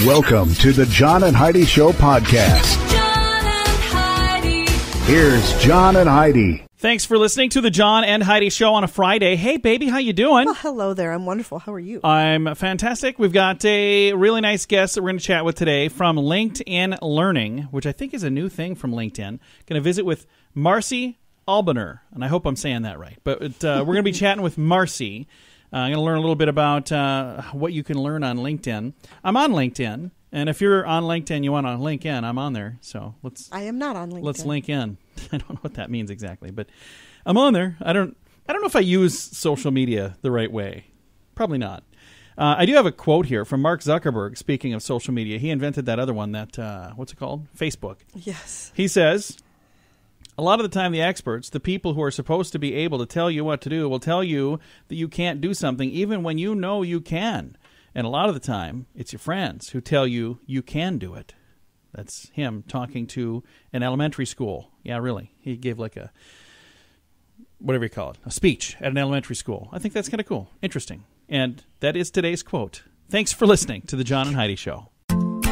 Welcome to the John and Heidi Show podcast. John and Heidi. Here's John and Heidi. Thanks for listening to the John and Heidi Show on a Friday. Hey, baby, how you doing? Well, hello there. I'm wonderful. How are you? I'm fantastic. We've got a really nice guest that we're going to chat with today from LinkedIn Learning, which I think is a new thing from LinkedIn. Going to visit with Marcy Albaner, and I hope I'm saying that right. But we're going to be chatting with Marcy. I'm going to learn a little bit about what you can learn on LinkedIn. I'm on LinkedIn, and if you're on LinkedIn, you want to link in, I'm on there. So I am not on LinkedIn. Let's link in. I don't know what that means exactly, but I'm on there. I don't know if I use social media the right way. Probably not. I do have a quote here from Mark Zuckerberg. Speaking of social media, he invented that other one. That what's it called? Facebook. Yes. He says, a lot of the time, the experts, the people who are supposed to be able to tell you what to do, will tell you that you can't do something even when you know you can. And a lot of the time, it's your friends who tell you you can do it. That's him talking to an elementary school. Yeah, really. He gave like a, whatever you call it, a speech at an elementary school. I think that's kind of cool. Interesting. And that is today's quote. Thanks for listening to the John and Heidi Show.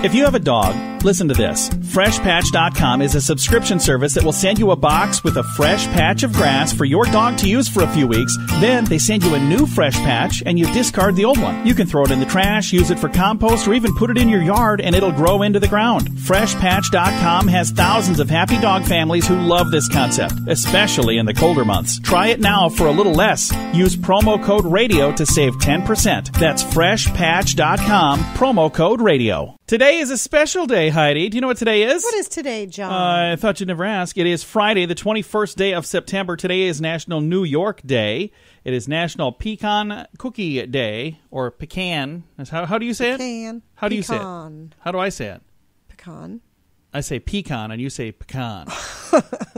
If you have a dog, listen to this. FreshPatch.com is a subscription service that will send you a box with a fresh patch of grass for your dog to use for a few weeks. Then they send you a new fresh patch and you discard the old one. You can throw it in the trash, use it for compost, or even put it in your yard and it'll grow into the ground. FreshPatch.com has thousands of happy dog families who love this concept, especially in the colder months. Try it now for a little less. Use promo code RADIO to save 10%. That's FreshPatch.com, promo code RADIO. Today is a special day, Heidi. Do you know what today is? What is today, John? I thought you'd never ask. It is Friday, the 21st day of September. Today is National New York Day. It is National Pecan Cookie Day, or pecan. How do you say pecan. It? How do you say it? How do I say it? Pecan. I say pecan, and you say pecan.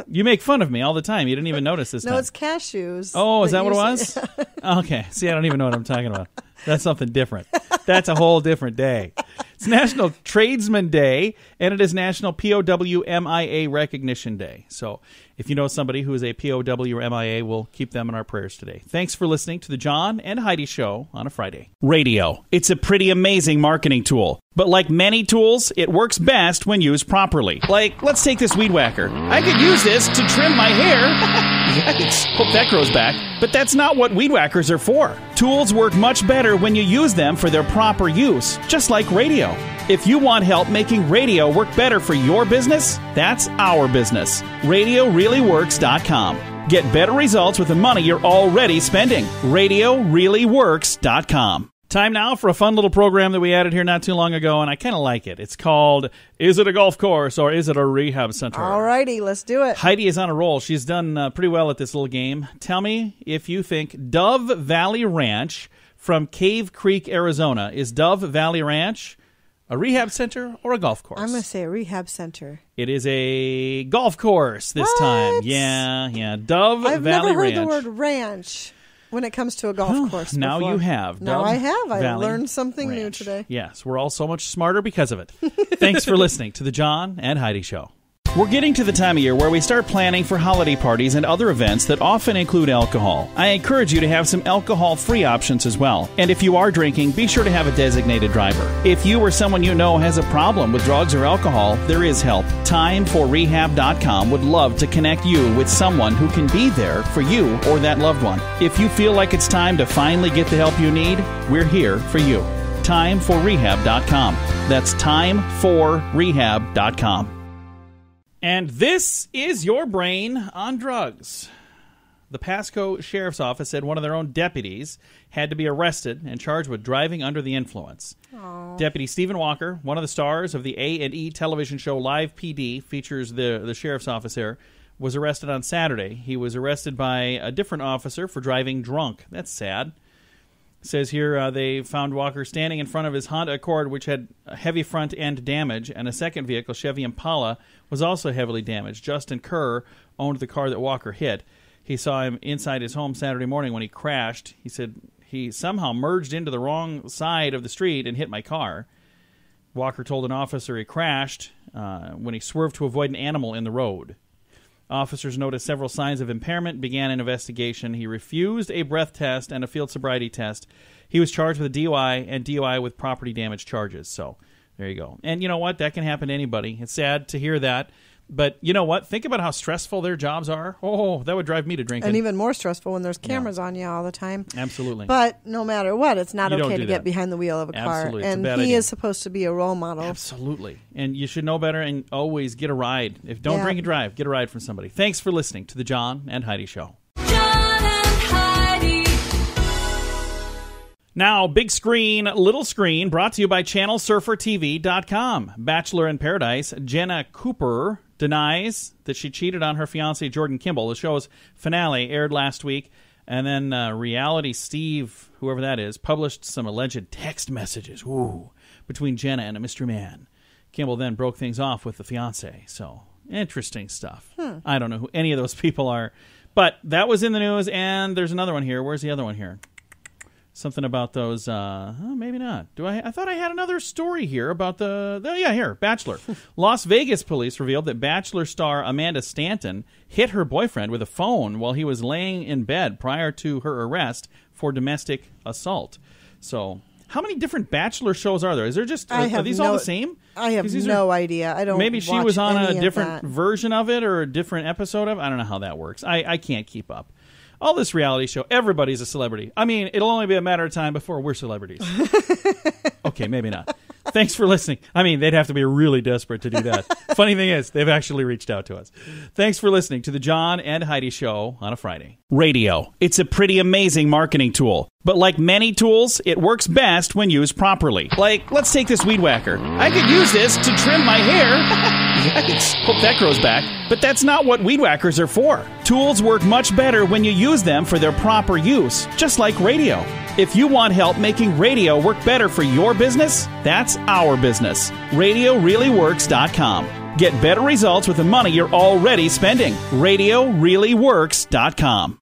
You make fun of me all the time. You didn't even notice this time. No, it's cashews. Oh, is that what it was? Okay. See, I don't even know what I'm talking about. That's something different. That's a whole different day. It's National Tradesman Day, and it is National POW MIA Recognition Day. So if you know somebody who is a POW or MIA, we'll keep them in our prayers today. Thanks for listening to the John and Heidi Show on a Friday. Radio. It's a pretty amazing marketing tool. But like many tools, it works best when used properly. Like, let's take this weed whacker. I could use this to trim my hair. Yikes. Hope that grows back. But that's not what weed whackers are for. Tools work much better when you use them for their proper use, just like radio. If you want help making radio work better for your business, that's our business. RadioReallyWorks.com. Get better results with the money you're already spending. RadioReallyWorks.com. Time now for a fun little program that we added here not too long ago, and I kind of like it. It's called, Is It a Golf Course or Is It a Rehab Center? All righty, let's do it. Heidi is on a roll. She's done pretty well at this little game. Tell me if you think Dove Valley Ranch from Cave Creek, Arizona. Is Dove Valley Ranch a rehab center or a golf course? I'm going to say a rehab center. It is a golf course this time. Yeah. Dove I've Valley never heard Ranch. the word ranch when it comes to a golf course Now before. You have. Now Dove I have. I Valley learned something new Ranch. today. Yes, we're all so much smarter because of it. Thanks for listening to the John and Heidi Show. We're getting to the time of year where we start planning for holiday parties and other events that often include alcohol. I encourage you to have some alcohol-free options as well. And if you are drinking, be sure to have a designated driver. If you or someone you know has a problem with drugs or alcohol, there is help. TimeForRehab.com would love to connect you with someone who can be there for you or that loved one. If you feel like it's time to finally get the help you need, we're here for you. TimeForRehab.com. That's TimeForRehab.com. And this is your brain on drugs. The Pasco Sheriff's Office said one of their own deputies had to be arrested and charged with driving under the influence. Aww. Deputy Stephen Walker, one of the stars of the A&E television show Live PD, features the sheriff's office there, was arrested on Saturday. He was arrested by a different officer for driving drunk. That's sad. It says here they found Walker standing in front of his Honda Accord, which had heavy front end damage, and a second vehicle, Chevy Impala, was also heavily damaged. Justin Kerr owned the car that Walker hit. He saw him inside his home Saturday morning when he crashed. He said he somehow merged into the wrong side of the street and hit my car. Walker told an officer he crashed when he swerved to avoid an animal in the road. Officers noticed several signs of impairment, began an investigation. He refused a breath test and a field sobriety test. He was charged with a DUI and DUI with property damage charges. So There you go. And you know what? That can happen to anybody. It's sad to hear that. But you know what? Think about how stressful their jobs are. Oh, that would drive me to drinking. And even more stressful when there's cameras on you all the time. Absolutely. But no matter what, it's not You don't okay do to that. get behind the wheel of a car. Absolutely. It's a And bad he idea. is supposed to be a role model. Absolutely. And you should know better and always get a ride. If don't Yeah. drink and drive, get a ride from somebody. Thanks for listening to the John and Heidi Show. John and Heidi. Now, big screen, little screen, brought to you by ChannelSurferTV.com. Bachelor in Paradise, Jenna Cooper denies that she cheated on her fiancé, Jordan Kimball. The show's finale aired last week. And then Reality Steve, whoever that is, published some alleged text messages between Jenna and a mystery man. Kimball then broke things off with the fiancé. So, interesting stuff. I don't know who any of those people are. But that was in the news, and there's another one here. Where's the other one here? Something about those, maybe not. I thought I had another story here about here, Bachelor. Las Vegas police revealed that Bachelor star Amanda Stanton hit her boyfriend with a phone while he was laying in bed prior to her arrest for domestic assault. So, how many different Bachelor shows are there? Is there just, are these all the same? I have 'Cause these no idea. I don't Maybe she watch was on any a of different that. version of it or a different episode of it. I don't know how that works. I can't keep up. All this reality show, everybody's a celebrity. I mean, it'll only be a matter of time before we're celebrities. Okay, maybe not. Thanks for listening. I mean, they'd have to be really desperate to do that. Funny thing is, they've actually reached out to us. Thanks for listening to the John and Heidi Show on a Friday. Radio. It's a pretty amazing marketing tool. But like many tools, it works best when used properly. Like, let's take this weed whacker. I could use this to trim my hair. Yikes. Hope that grows back. But that's not what weed whackers are for. Tools work much better when you use them for their proper use, just like radio. If you want help making radio work better for your business, that's our business. RadioReallyWorks.com. Get better results with the money you're already spending. RadioReallyWorks.com.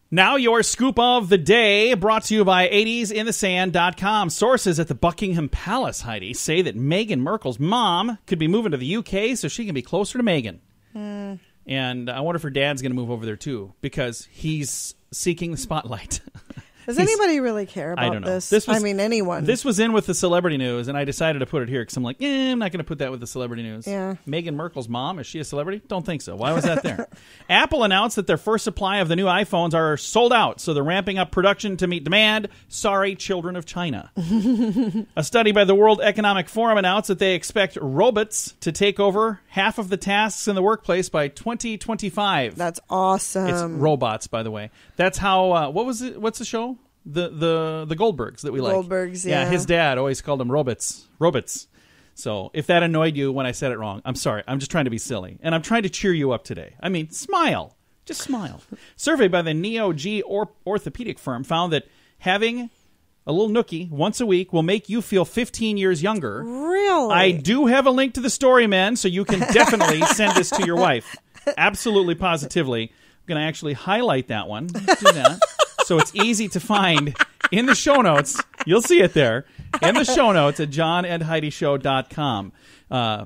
Now your scoop of the day, brought to you by 80sinthesand.com. Sources at the Buckingham Palace, Heidi, say that Meghan Markle's mom could be moving to the UK so she can be closer to Meghan. And I wonder if her dad's going to move over there too, because he's seeking the spotlight. Does anybody really care about I don't know. this? I mean, anyone. This was in with the celebrity news, and I decided to put it here because I'm like, I'm not going to put that with the celebrity news. Yeah. Meghan Markle's mom, is she a celebrity? Don't think so. Why was that there? Apple announced that their first supply of the new iPhones are sold out, so they're ramping up production to meet demand. Sorry, children of China. A study by the World Economic Forum announced that they expect robots to take over half of the tasks in the workplace by 2025. That's awesome. It's robots, by the way. That's how. What was it? What's the show? The Goldbergs that we like. Goldbergs, yeah. His dad always called them robots. Robots. So if that annoyed you when I said it wrong, I'm sorry. I'm just trying to be silly, and I'm trying to cheer you up today. I mean, smile. Just smile. Survey by the Neo-G orthopedic firm found that having a little nookie once a week will make you feel 15 years younger. Really? I do have a link to the story, men, so you can definitely send this to your wife. Absolutely, positively. I'm going to actually highlight that one. Do that. So it's easy to find in the show notes. You'll see it there in the show notes at johnandheidishow.com.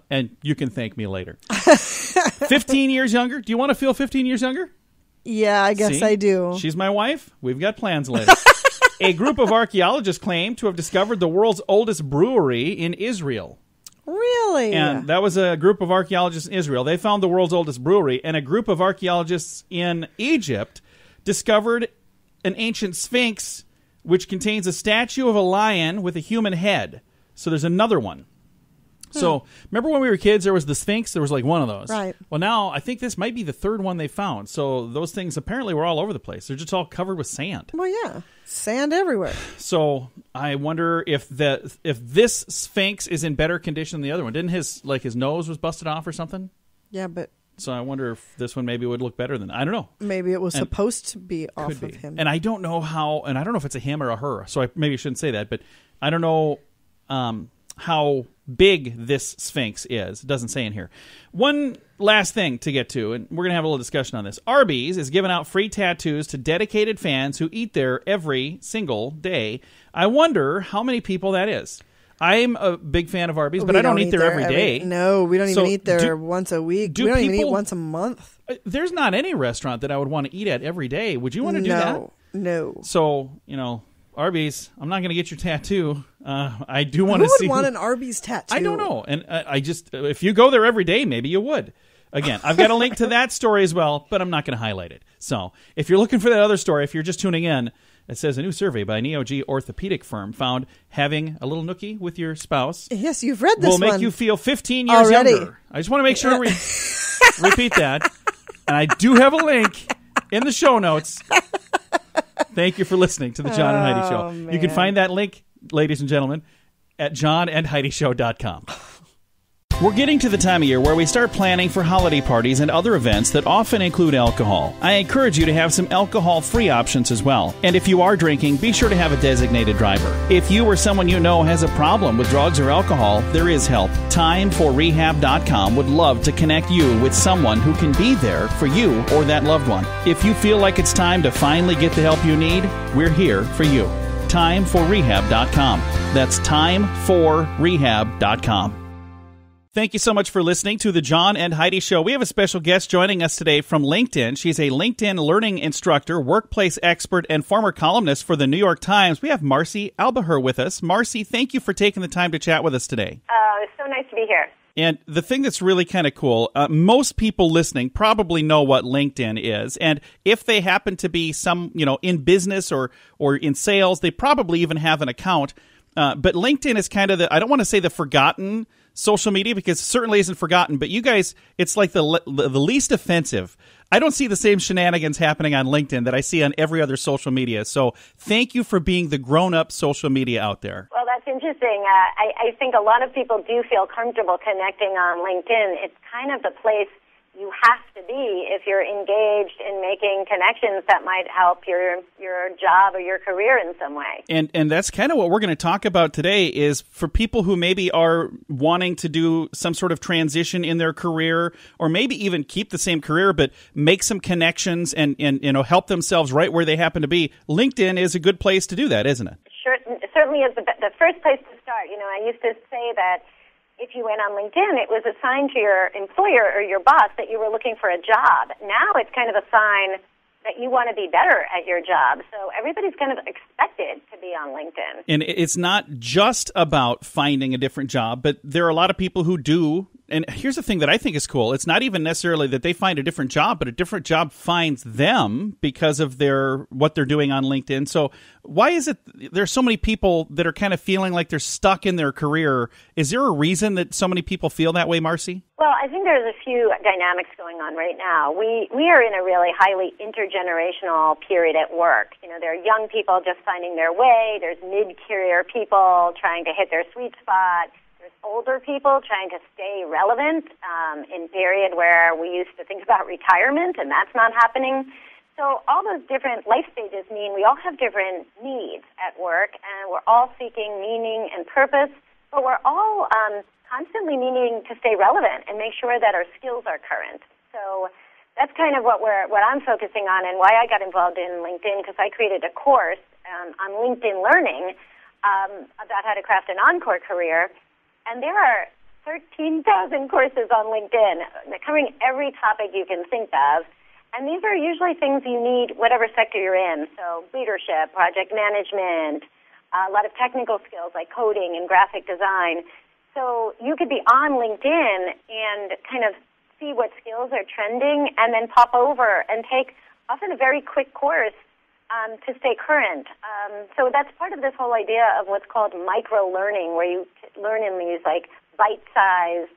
And you can thank me later. 15 years younger. Do you want to feel 15 years younger? Yeah, I guess See? I do. She's my wife. We've got plans later. A group of archaeologists claim to have discovered the world's oldest brewery in Israel. Really? And that was a group of archaeologists in Israel. They found the world's oldest brewery. And a group of archaeologists in Egypt discovered an ancient sphinx which contains a statue of a lion with a human head. So there's another one. So remember when we were kids, there was the Sphinx? There was like one of those. Right. Well, now I think this might be the third one they found. So those things apparently were all over the place. They're just all covered with sand. Well, yeah. Sand everywhere. So I wonder if this Sphinx is in better condition than the other one. Didn't his nose was busted off or something? Yeah, but So I wonder if this one maybe would look better than, I don't know. maybe it was supposed to be off Could of be. him. And I don't know how, and I don't know if it's a him or a her, so I maybe shouldn't say that, but I don't know how big this Sphinx is. It doesn't say in here. One last thing to get to, and we're going to have a little discussion on this. Arby's is giving out free tattoos to dedicated fans who eat there every single day. I wonder how many people that is. I'm a big fan of Arby's, but I don't eat there every day. No, we don't even So eat there once a week. do We don't even eat people- once a month. There's not any restaurant that I would want to eat at every day. Would you want to do that? No. So, Arby's, I'm not going to get your tattoo I do want Who to would see. want an Arby's tattoo? I don't know. And I just, if you go there every day, maybe you would. Again, I've got a link to that story as well, but I'm not going to highlight it. So if you're looking for that other story, if you're just tuning in, it says a new survey by Neo-G orthopedic firm found having a little nookie with your spouse Yes, you've read this will make one. you feel 15 years Already. younger. I just want to make sure we repeat that. And I do have a link in the show notes. Thank you for listening to the John and Heidi Show. You can man. find that link, ladies and gentlemen, at johnandheidishow.com. We're getting to the time of year where we start planning for holiday parties and other events that often include alcohol. I encourage you to have some alcohol-free options as well. And if you are drinking, be sure to have a designated driver. If you or someone you know has a problem with drugs or alcohol, there is help. Timeforrehab.com would love to connect you with someone who can be there for you or that loved one. If you feel like it's time to finally get the help you need, we're here for you. Timeforrehab.com. That's timeforrehab.com. Thank you so much for listening to the John and Heidi Show. We have a special guest joining us today from LinkedIn. She's a LinkedIn learning instructor, workplace expert, and former columnist for the New York Times. We have Marcy Albaher with us. Marcy, thank you for taking the time to chat with us today. It's so nice to be here. And the thing that's really kind of cool, most people listening probably know what LinkedIn is. And if they happen to be in business or in sales, they probably even have an account. But LinkedIn is kind of I don't want to say the forgotten social media, because it certainly isn't forgotten, but you guys, it's like the least offensive. I don't see the same shenanigans happening on LinkedIn that I see on every other social media. So thank you for being the grown-up social media out there. Well, that's interesting. I think a lot of people do feel comfortable connecting on LinkedIn. It's kind of the place you have to be if you're engaged in making connections that might help your job or your career in some way. And that's kind of what we're going to talk about today, is for people who maybe are wanting to do some sort of transition in their career, or maybe even keep the same career but make some connections and help themselves right where they happen to be. LinkedIn is a good place to do that, isn't it? Sure, it certainly is the first place to start. I used to say that if you went on LinkedIn, it was a sign to your employer or your boss that you were looking for a job. Now it's kind of a sign that you want to be better at your job. So everybody's kind of expected to be on LinkedIn. And it's not just about finding a different job, but there are a lot of people who do. And here's the thing that I think is cool. It's not even necessarily that they find a different job, but a different job finds them because of what they're doing on LinkedIn. So why is it there's so many people that are kind of feeling like they're stuck in their career? Is there a reason that so many people feel that way, Marcy? Well, I think there's a few dynamics going on right now. We are in a really highly intergenerational period at work. There are young people just finding their way. There's mid-career people trying to hit their sweet spot. There's older people trying to stay relevant in a period where we used to think about retirement, and that's not happening. So all those different life stages mean we all have different needs at work, and we're all seeking meaning and purpose, but we're all constantly needing to stay relevant and make sure that our skills are current. So that's kind of what I'm focusing on, and why I got involved in LinkedIn, because I created a course on LinkedIn Learning about how to craft an encore career. And there are 13,000 courses on LinkedIn covering every topic you can think of. And these are usually things you need whatever sector you're in. So leadership, project management, a lot of technical skills like coding and graphic design. So you could be on LinkedIn and kind of see what skills are trending and then pop over and take often a very quick course to stay current. So that's part of this whole idea of what's called micro-learning, where you learn in these bite-sized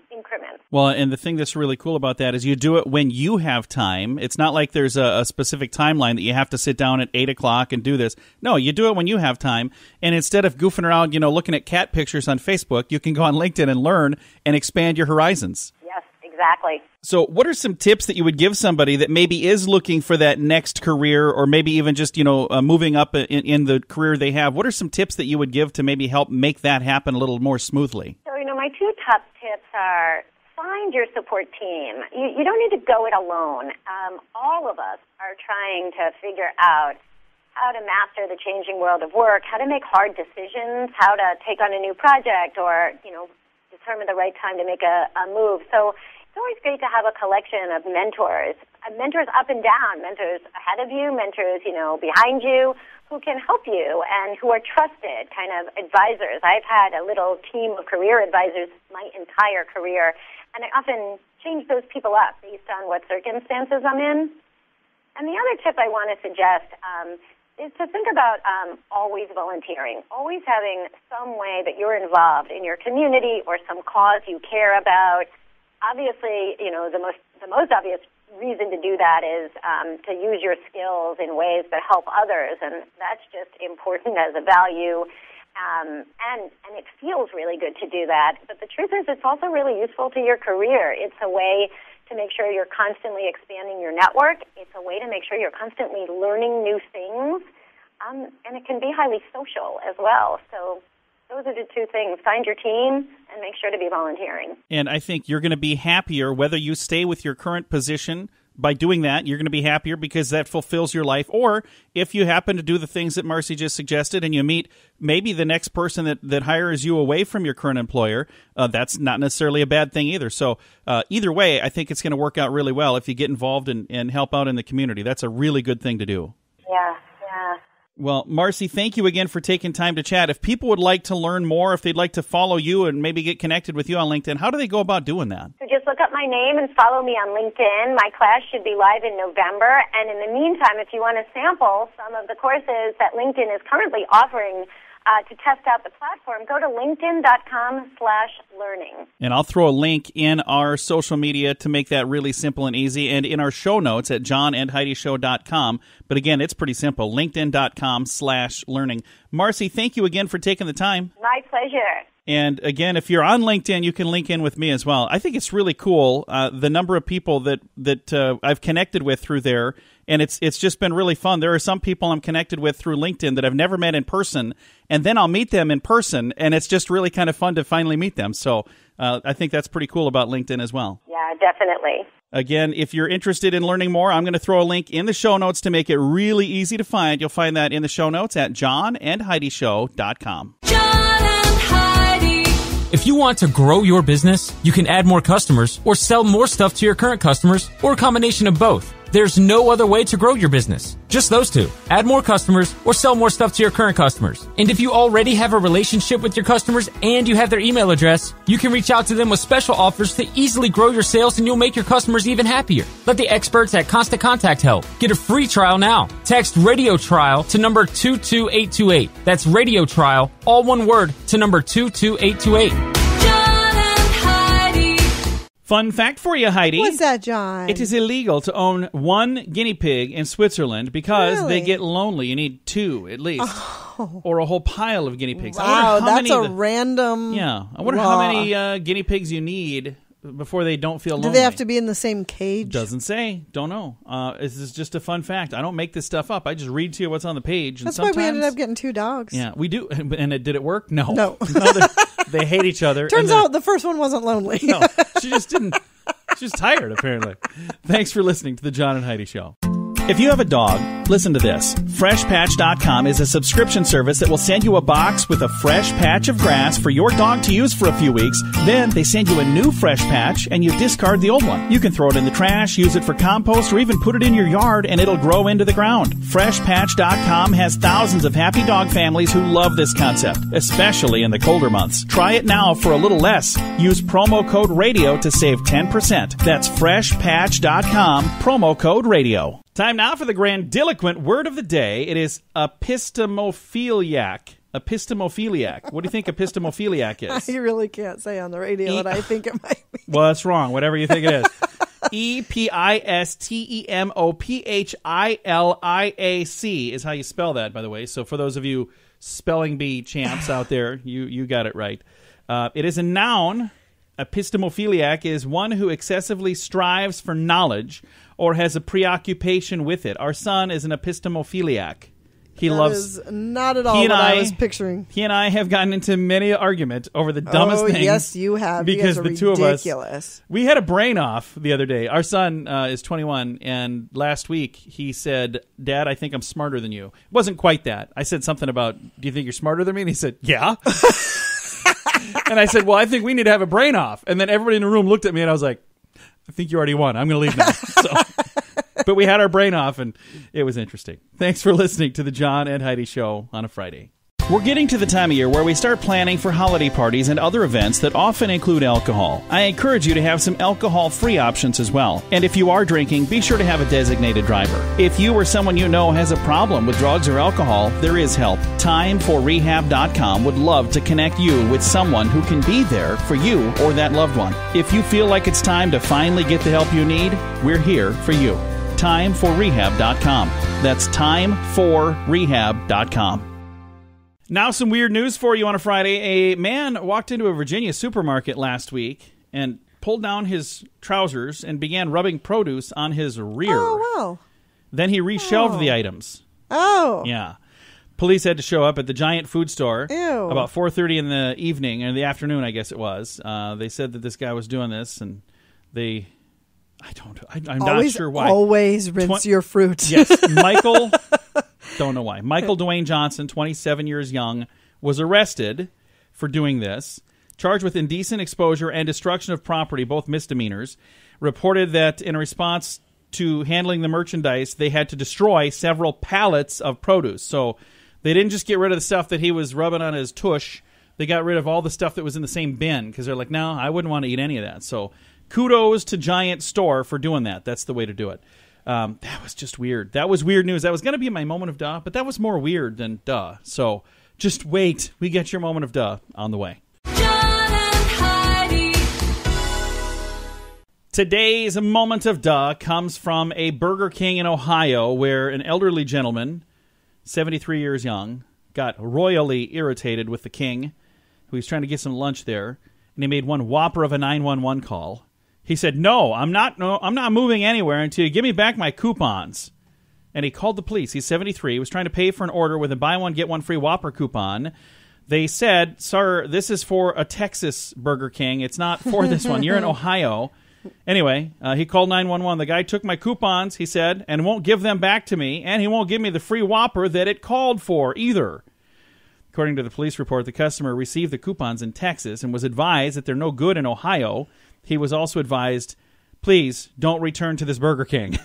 increments. Well, and the thing that's really cool about that is you do it when you have time. It's not like there's a specific timeline that you have to sit down at 8 o'clock and do this. No, you do it when you have time. And instead of goofing around, looking at cat pictures on Facebook, you can go on LinkedIn and learn and expand your horizons. Yes, exactly. So what are some tips that you would give somebody that maybe is looking for that next career, or maybe even just, moving up in the career they have? What are some tips that you would give to maybe help make that happen a little more smoothly? So, my two top tips are find your support team. You don't need to go it alone. All of us are trying to figure out how to master the changing world of work, how to make hard decisions, how to take on a new project, or, determine the right time to make a move. So always great to have a collection of mentors up and down, mentors ahead of you, mentors, behind you, who can help you and who are trusted kind of advisors. I've had a little team of career advisors my entire career, and I often change those people up based on what circumstances I'm in. And the other tip I want to suggest is to think about always volunteering, always having some way that you're involved in your community or some cause you care about. Obviously, the most obvious reason to do that is to use your skills in ways that help others, and that's just important as a value. And it feels really good to do that. But the truth is, it's also really useful to your career. It's a way to make sure you're constantly expanding your network. It's a way to make sure you're constantly learning new things. And it can be highly social as well. So those are the two things. Find your team and make sure to be volunteering. And I think you're going to be happier whether you stay with your current position. By doing that, you're going to be happier because that fulfills your life. Or if you happen to do the things that Marcy just suggested and you meet maybe the next person that hires you away from your current employer, that's not necessarily a bad thing either. So either way, I think it's going to work out really well if you get involved and help out in the community. That's a really good thing to do. Yeah. Well, Marcy, thank you again for taking time to chat. If people would like to learn more, if they'd like to follow you and maybe get connected with you on LinkedIn, how do they go about doing that? So just look up my name and follow me on LinkedIn. My class should be live in November. And in the meantime, if you want to sample some of the courses that LinkedIn is currently offering to test out the platform, go to linkedin.com/learning. And I'll throw a link in our social media to make that really simple and easy, and in our show notes at johnandheidishow.com. But again, it's pretty simple, linkedin.com/learning. Marcy, thank you again for taking the time. My pleasure. And again, if you're on LinkedIn, you can link in with me as well. I think it's really cool, the number of people that I've connected with through there, and it's just been really fun. There are some people I'm connected with through LinkedIn that I've never met in person, and then I'll meet them in person, and it's just really kind of fun to finally meet them. So I think that's pretty cool about LinkedIn as well. Yeah, definitely. Again, if you're interested in learning more, I'm going to throw a link in the show notes to make it really easy to find. You'll find that in the show notes at johnandheidishow.com. John and Heidi. If you want to grow your business, you can add more customers or sell more stuff to your current customers or a combination of both. There's no other way to grow your business. Just those two. Add more customers or sell more stuff to your current customers. And if you already have a relationship with your customers and you have their email address, you can reach out to them with special offers to easily grow your sales, and you'll make your customers even happier. Let the experts at Constant Contact help. Get a free trial now. Text Radio Trial to number 22828. That's Radio Trial, all one word, to number 22828. Fun fact for you, Heidi. What's that, John? It is illegal to own one guinea pig in Switzerland because Really? they get lonely. You need two at least, or a whole pile of guinea pigs. I Wow, wonder how that's many a random. Yeah, I wonder how many guinea pigs you need before they don't feel lonely. Do they have to be in the same cage? Doesn't say. Don't know. This is just a fun fact. I don't make this stuff up. I just read to you what's on the page. That's and why we ended sometimes- up getting two dogs. Yeah, we do. And did it work? No. No. They hate each other. Turns and out the first one wasn't lonely. no, she just didn't. She's tired, apparently. Thanks for listening to the John and Heidi Show. If you have a dog, listen to this. FreshPatch.com is a subscription service that will send you a box with a fresh patch of grass for your dog to use for a few weeks. Then they send you a new fresh patch and you discard the old one. You can throw it in the trash, use it for compost, or even put it in your yard and it'll grow into the ground. FreshPatch.com has thousands of happy dog families who love this concept, especially in the colder months. Try it now for a little less. Use promo code RADIO to save 10%. That's FreshPatch.com, promo code RADIO. Time now for the grandiloquent word of the day. It is epistemophiliac. Epistemophiliac. What do you think epistemophiliac is? You really can't say on the radio what I think it might be. Well, that's wrong. Whatever you think it is. Epistemophiliac is how you spell that, by the way. So for those of you spelling bee champs out there, you got it right. It is a noun. Epistemophiliac is one who excessively strives for knowledge or has a preoccupation with it. Our son is an epistemophiliac. He That loves. is not at all what I was picturing. He and I have gotten into many an argument over the dumbest things. Yes, you have. Because you guys are the two of us, ridiculous. we had a brain off the other day. Our son is 21, and last week he said, "Dad, I think I'm smarter than you." It wasn't quite that. I said something about, "Do you think you're smarter than me?" And he said, "Yeah." And I said, "Well, I think we need to have a brain off." And then everybody in the room looked at me, and I was like, I think you already won. I'm going to leave now. So, but we had our brain off, and it was interesting. Thanks for listening to the John and Heidi Show on a Friday. We're getting to the time of year where we start planning for holiday parties and other events that often include alcohol. I encourage you to have some alcohol-free options as well. And if you are drinking, be sure to have a designated driver. If you or someone you know has a problem with drugs or alcohol, there is help. Timeforrehab.com would love to connect you with someone who can be there for you or that loved one. If you feel like it's time to finally get the help you need, we're here for you. Timeforrehab.com. That's timeforrehab.com. Now some weird news for you on a Friday. A man walked into a Virginia supermarket last week and pulled down his trousers and began rubbing produce on his rear. Oh, wow. Then he reshelved the items. Oh. Yeah. Police had to show up at the Giant food store Ew. about 4:30 in the evening, or the afternoon, I guess it was. They said that this guy was doing this, and I'm not sure why. Always rinse your fruit. Yes, Michael... Don't know why. Michael Dwayne Johnson, 27 years young, was arrested for doing this, charged with indecent exposure and destruction of property, both misdemeanors. Reported that in response to handling the merchandise, they had to destroy several pallets of produce. So they didn't just get rid of the stuff that he was rubbing on his tush. They got rid of all the stuff that was in the same bin because they're like, no, I wouldn't want to eat any of that. So kudos to Giant Store for doing that. That's the way to do it. That was just weird. That was weird news. That was going to be my moment of duh, but that was more weird than duh. So just wait. We get your moment of duh on the way. John and Heidi. Today's moment of duh comes from a Burger King in Ohio where an elderly gentleman, 73 years young, got royally irritated with the king, who was trying to get some lunch there, and he made one whopper of a 911 call. He said, no, I'm not moving anywhere until you give me back my coupons. And he called the police. He's 73. He was trying to pay for an order with a buy one, get one free Whopper coupon. They said, sir, this is for a Texas Burger King. It's not for this one. You're in Ohio. Anyway, he called 911. The guy took my coupons, he said, and won't give them back to me. And he won't give me the free Whopper that it called for either. According to the police report, the customer received the coupons in Texas and was advised that they're no good in Ohio. He was also advised, please don't return to this Burger King.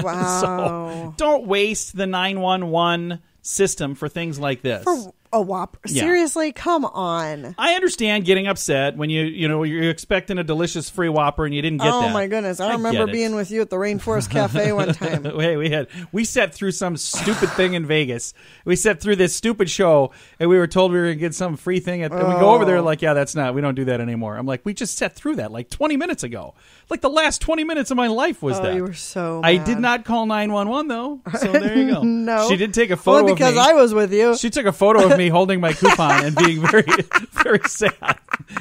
Wow. So don't waste the 911 system for things like this. For a Whopper. Yeah. Seriously, come on. I understand getting upset when you're expecting a delicious free Whopper and you didn't get that. Oh my goodness. I remember get it. being with you at the Rainforest Cafe one time. Hey, we sat through some stupid thing in Vegas. We sat through this stupid show and we were told we were going to get some free thing and we go over there like, yeah, we don't do that anymore. I'm like, we just sat through that like 20 minutes ago. Like the last 20 minutes of my life was that. You were so I mad. did not call 911 though. So there you go. No. She did take a photo Well, because of me. I was with you. She took a photo of me holding my coupon and being very, very sad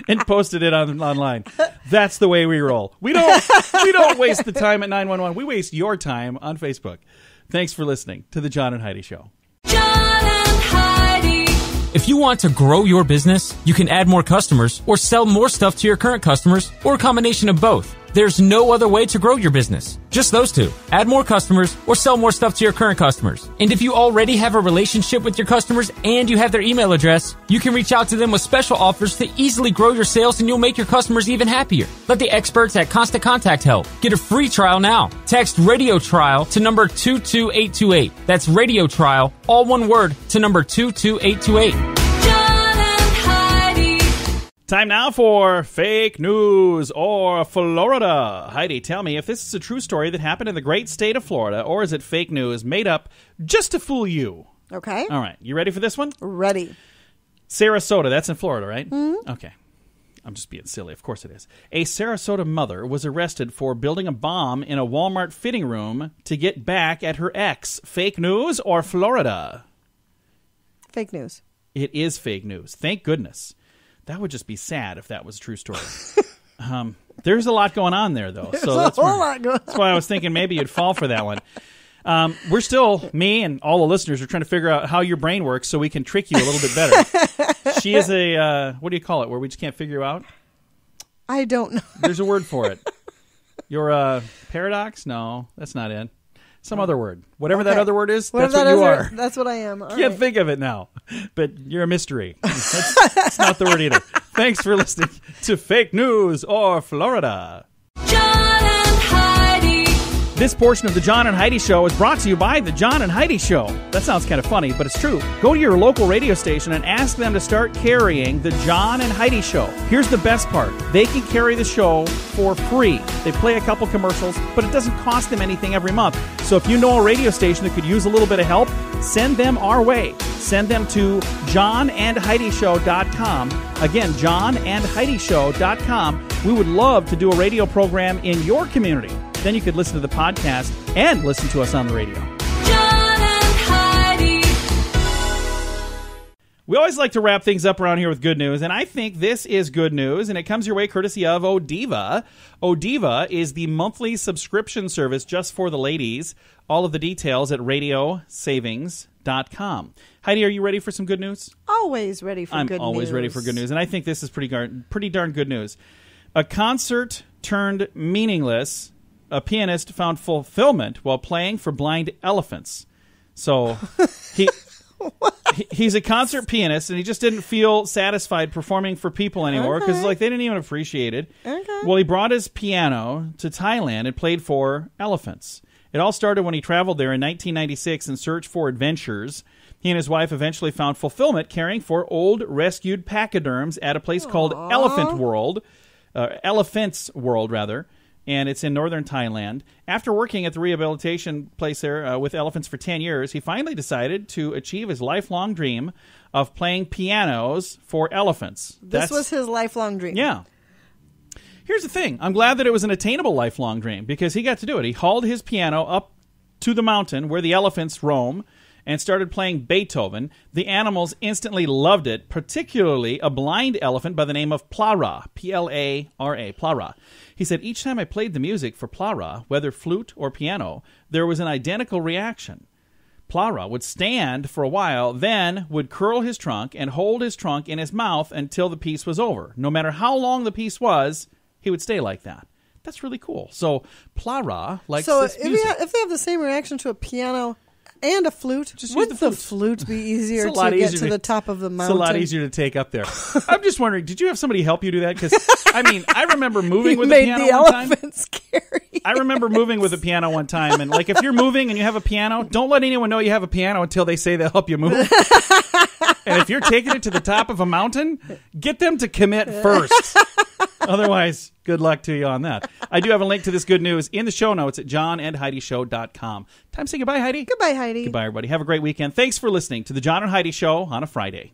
and posted it online. That's the way we roll. We don't waste the time at 911. We waste your time on Facebook. Thanks for listening to the John and Heidi Show. John and Heidi. If you want to grow your business, you can add more customers or sell more stuff to your current customers or a combination of both. There's no other way to grow your business. Just those two. Add more customers or sell more stuff to your current customers. And if you already have a relationship with your customers and you have their email address, you can reach out to them with special offers to easily grow your sales and you'll make your customers even happier. Let the experts at Constant Contact help. Get a free trial now. Text Radio Trial to number 22828. That's Radio Trial, all one word, to number 22828. Time now for fake news or Florida. Heidi, tell me if this is a true story that happened in the great state of Florida, or is it fake news made up just to fool you? Okay. All right. You ready for this one? Ready. Sarasota. That's in Florida, right? Mm-hmm. Okay. I'm just being silly. Of course it is. A Sarasota mother was arrested for building a bomb in a Walmart fitting room to get back at her ex. Fake news or Florida? Fake news. It is fake news. Thank goodness. That would just be sad if that was a true story. There's a lot going on there, though. That's why I was thinking maybe you'd fall for that one. We're still, me and all the listeners are trying to figure out how your brain works so we can trick you a little bit better. She is a, what do you call it, where we just can't figure you out? I don't know. There's a word for it. You're a paradox? No, that's not it. Some other word. Whatever that other word is, that's what you are. That's what I am. All Can't think of it now, but you're a mystery. That's not the word either. Thanks for listening to Fake News or Florida. John This portion of the John and Heidi Show is brought to you by the John and Heidi Show. That sounds kind of funny, but it's true. Go to your local radio station and ask them to start carrying the John and Heidi Show. Here's the best part. They can carry the show for free. They play a couple commercials, but it doesn't cost them anything every month. So if you know a radio station that could use a little bit of help, send them our way. Send them to johnandheidishow.com. Again, johnandheidishow.com. We would love to do a radio program in your community. Then you could listen to the podcast and listen to us on the radio. John and Heidi. We always like to wrap things up around here with good news, and I think this is good news, and it comes your way courtesy of Odiva. Odiva is the monthly subscription service just for the ladies. All of the details at radiosavings.com. Heidi, are you ready for some good news? Always ready for good news. I'm always ready for good news, and I think this is pretty darn good news. A concert turned meaningless. A pianist found fulfillment while playing for blind elephants. So he's a concert pianist, and he just didn't feel satisfied performing for people anymore because they didn't even appreciate it. Okay. Well, he brought his piano to Thailand and played for elephants. It all started when he traveled there in 1996 in search for adventures. He and his wife eventually found fulfillment caring for old rescued pachyderms at a place called Elephants World, and it's in northern Thailand. After working at the rehabilitation place there with elephants for 10 years, he finally decided to achieve his lifelong dream of playing pianos for elephants. This was his lifelong dream. Yeah. Here's the thing. I'm glad that it was an attainable lifelong dream because he got to do it. He hauled his piano up to the mountain where the elephants roam and started playing Beethoven. The animals instantly loved it, particularly a blind elephant by the name of Plara, P-L-A-R-A, Plara. He said, each time I played the music for Plara, whether flute or piano, there was an identical reaction. Plara would stand for a while, then would curl his trunk and hold his trunk in his mouth until the piece was over. No matter how long the piece was, he would stay like that. That's really cool. So Plara likes this music. If they have the same reaction to a piano and a flute, Just use wouldn't the the flute. flute be easier It's a lot to get easier to the top of the mountain? It's a lot easier to take up there. I'm just wondering, did you have somebody help you do that? Because, I mean, I remember moving He with made a piano the one time. elephants carry. I remember moving with a piano one time, and like if you're moving and you have a piano, don't let anyone know you have a piano until they say they'll help you move. And if you're taking it to the top of a mountain, get them to commit first. Otherwise, good luck to you on that. I do have a link to this good news in the show notes at johnandheidishow.com. Time to say goodbye, Heidi. Goodbye, Heidi. Goodbye, everybody. Have a great weekend. Thanks for listening to the John and Heidi Show on a Friday.